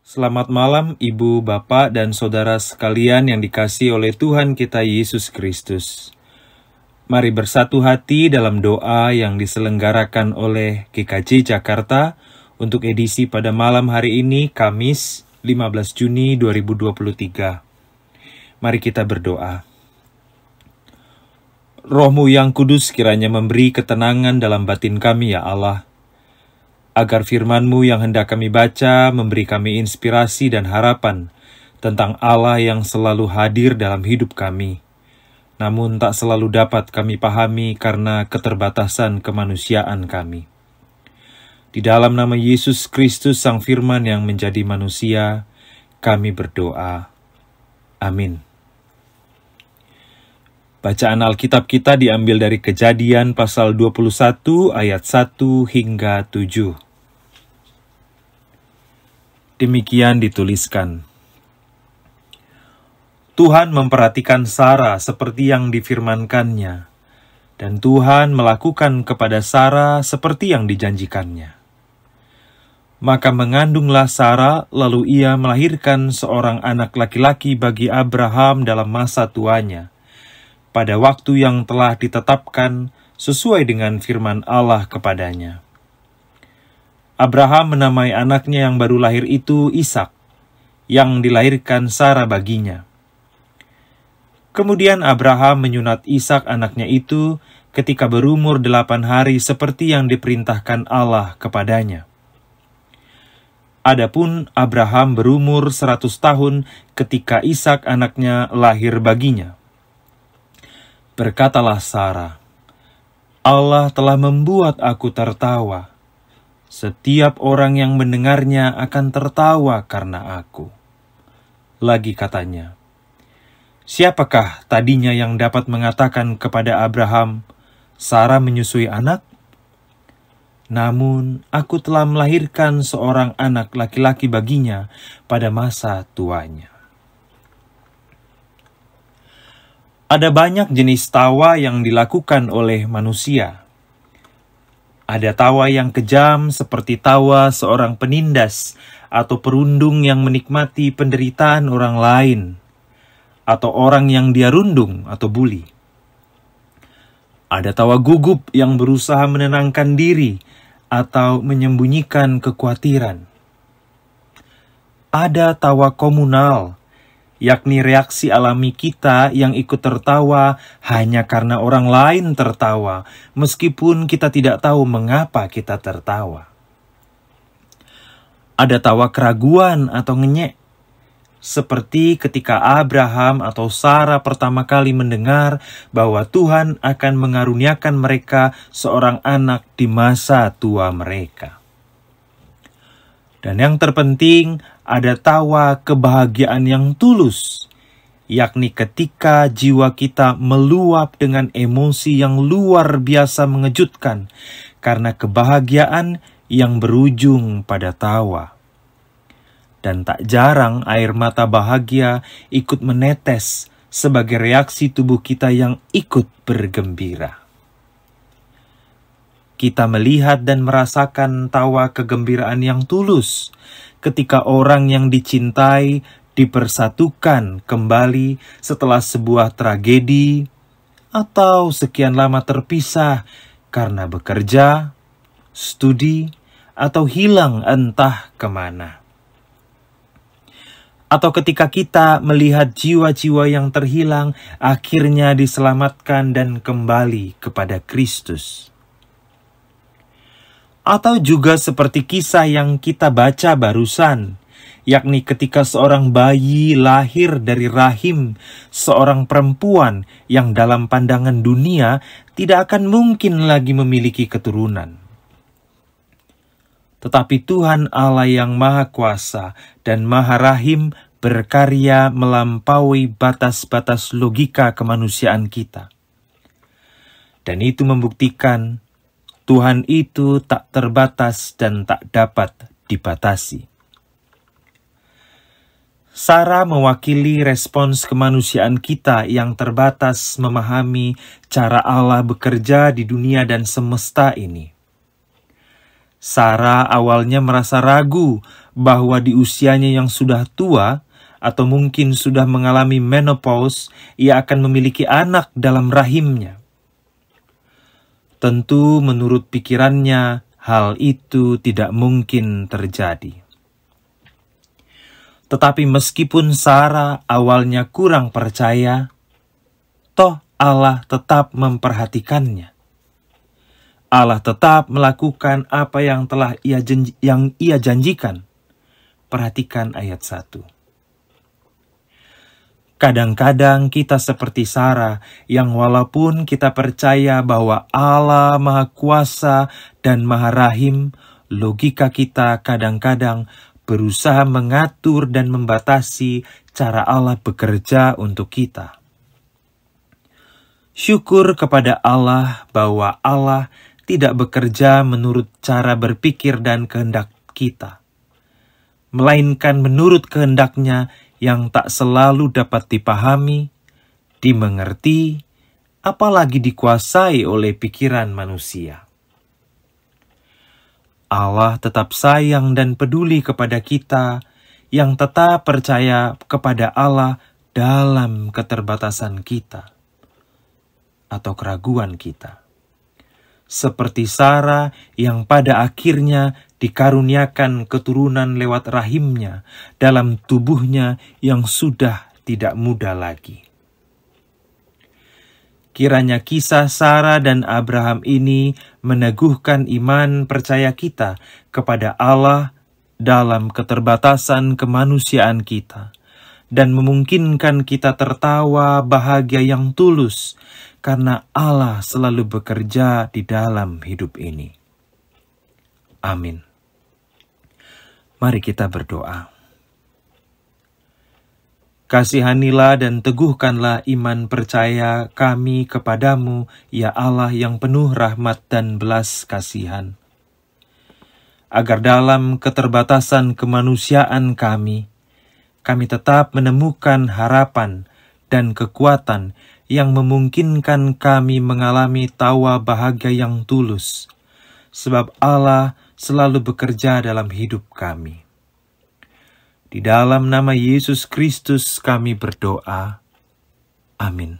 Selamat malam Ibu, Bapak, dan Saudara sekalian yang dikasihi oleh Tuhan kita Yesus Kristus. Mari bersatu hati dalam doa yang diselenggarakan oleh GKJ Jakarta untuk edisi pada malam hari ini, Kamis 15 Juni 2023. Mari kita berdoa. Roh-Mu yang kudus kiranya memberi ketenangan dalam batin kami, ya Allah, agar firman-Mu yang hendak kami baca memberi kami inspirasi dan harapan tentang Allah yang selalu hadir dalam hidup kami, namun tak selalu dapat kami pahami karena keterbatasan kemanusiaan kami. Di dalam nama Yesus Kristus Sang Firman yang menjadi manusia, kami berdoa. Amin. Bacaan Alkitab kita diambil dari Kejadian pasal 21 ayat 1 hingga 7. Demikian dituliskan. Tuhan memperhatikan Sara seperti yang difirmankannya, dan Tuhan melakukan kepada Sara seperti yang dijanjikannya. Maka mengandunglah Sara, lalu ia melahirkan seorang anak laki-laki bagi Abraham dalam masa tuanya, pada waktu yang telah ditetapkan sesuai dengan firman Allah kepadanya. Abraham menamai anaknya yang baru lahir itu Ishak, yang dilahirkan Sara baginya. Kemudian Abraham menyunat Ishak anaknya itu ketika berumur 8 hari seperti yang diperintahkan Allah kepadanya. Adapun Abraham berumur 100 tahun ketika Ishak anaknya lahir baginya. Berkatalah Sara, Allah telah membuat aku tertawa. Setiap orang yang mendengarnya akan tertawa karena aku. Lagi katanya, siapakah tadinya yang dapat mengatakan kepada Abraham, Sara menyusui anak? Namun aku telah melahirkan seorang anak laki-laki baginya pada masa tuanya. Ada banyak jenis tawa yang dilakukan oleh manusia. Ada tawa yang kejam seperti tawa seorang penindas atau perundung yang menikmati penderitaan orang lain, atau orang yang dia rundung atau buli. Ada tawa gugup yang berusaha menenangkan diri atau menyembunyikan kekhawatiran. Ada tawa komunal, yakni reaksi alami kita yang ikut tertawa hanya karena orang lain tertawa, meskipun kita tidak tahu mengapa kita tertawa. Ada tawa keraguan atau ngenyek, seperti ketika Abraham atau Sara pertama kali mendengar bahwa Tuhan akan mengaruniakan mereka seorang anak di masa tua mereka. Dan yang terpenting, ada tawa kebahagiaan yang tulus, yakni ketika jiwa kita meluap dengan emosi yang luar biasa mengejutkan karena kebahagiaan yang berujung pada tawa. Dan tak jarang air mata bahagia ikut menetes sebagai reaksi tubuh kita yang ikut bergembira. Kita melihat dan merasakan tawa kegembiraan yang tulus ketika orang yang dicintai dipersatukan kembali setelah sebuah tragedi atau sekian lama terpisah karena bekerja, studi, atau hilang entah kemana. Atau ketika kita melihat jiwa-jiwa yang terhilang akhirnya diselamatkan dan kembali kepada Kristus. Atau juga seperti kisah yang kita baca barusan, yakni ketika seorang bayi lahir dari rahim seorang perempuan yang dalam pandangan dunia tidak akan mungkin lagi memiliki keturunan. Tetapi Tuhan Allah yang Maha Kuasa dan Maha Rahim berkarya melampaui batas-batas logika kemanusiaan kita. Dan itu membuktikan Tuhan itu tak terbatas dan tak dapat dibatasi. Sara mewakili respons kemanusiaan kita yang terbatas memahami cara Allah bekerja di dunia dan semesta ini. Sarah awalnya merasa ragu bahwa di usianya yang sudah tua, atau mungkin sudah mengalami menopause, ia akan memiliki anak dalam rahimnya. Tentu menurut pikirannya, hal itu tidak mungkin terjadi. Tetapi meskipun Sarah awalnya kurang percaya, toh Allah tetap memperhatikannya. Allah tetap melakukan apa yang telah ia janjikan. Perhatikan ayat 1. Kadang-kadang kita seperti Sarah yang walaupun kita percaya bahwa Allah Maha Kuasa dan Maha Rahim, logika kita kadang-kadang berusaha mengatur dan membatasi cara Allah bekerja untuk kita. Syukur kepada Allah bahwa Allah tidak bekerja menurut cara berpikir dan kehendak kita, melainkan menurut kehendaknya yang tak selalu dapat dipahami, dimengerti, apalagi dikuasai oleh pikiran manusia. Allah tetap sayang dan peduli kepada kita yang tetap percaya kepada Allah dalam keterbatasan kita atau keraguan kita. Seperti Sarah yang pada akhirnya dikaruniakan keturunan lewat rahimnya dalam tubuhnya yang sudah tidak muda lagi. Kiranya kisah Sarah dan Abraham ini meneguhkan iman percaya kita kepada Allah dalam keterbatasan kemanusiaan kita, dan memungkinkan kita tertawa bahagia yang tulus karena Allah selalu bekerja di dalam hidup ini. Amin. Mari kita berdoa. Kasihanilah dan teguhkanlah iman percaya kami kepadamu, ya Allah yang penuh rahmat dan belas kasihan. Agar dalam keterbatasan kemanusiaan kami tetap menemukan harapan dan kekuatan yang memungkinkan kami mengalami tawa bahagia yang tulus, sebab Allah selalu bekerja dalam hidup kami. Di dalam nama Yesus Kristus kami berdoa. Amin.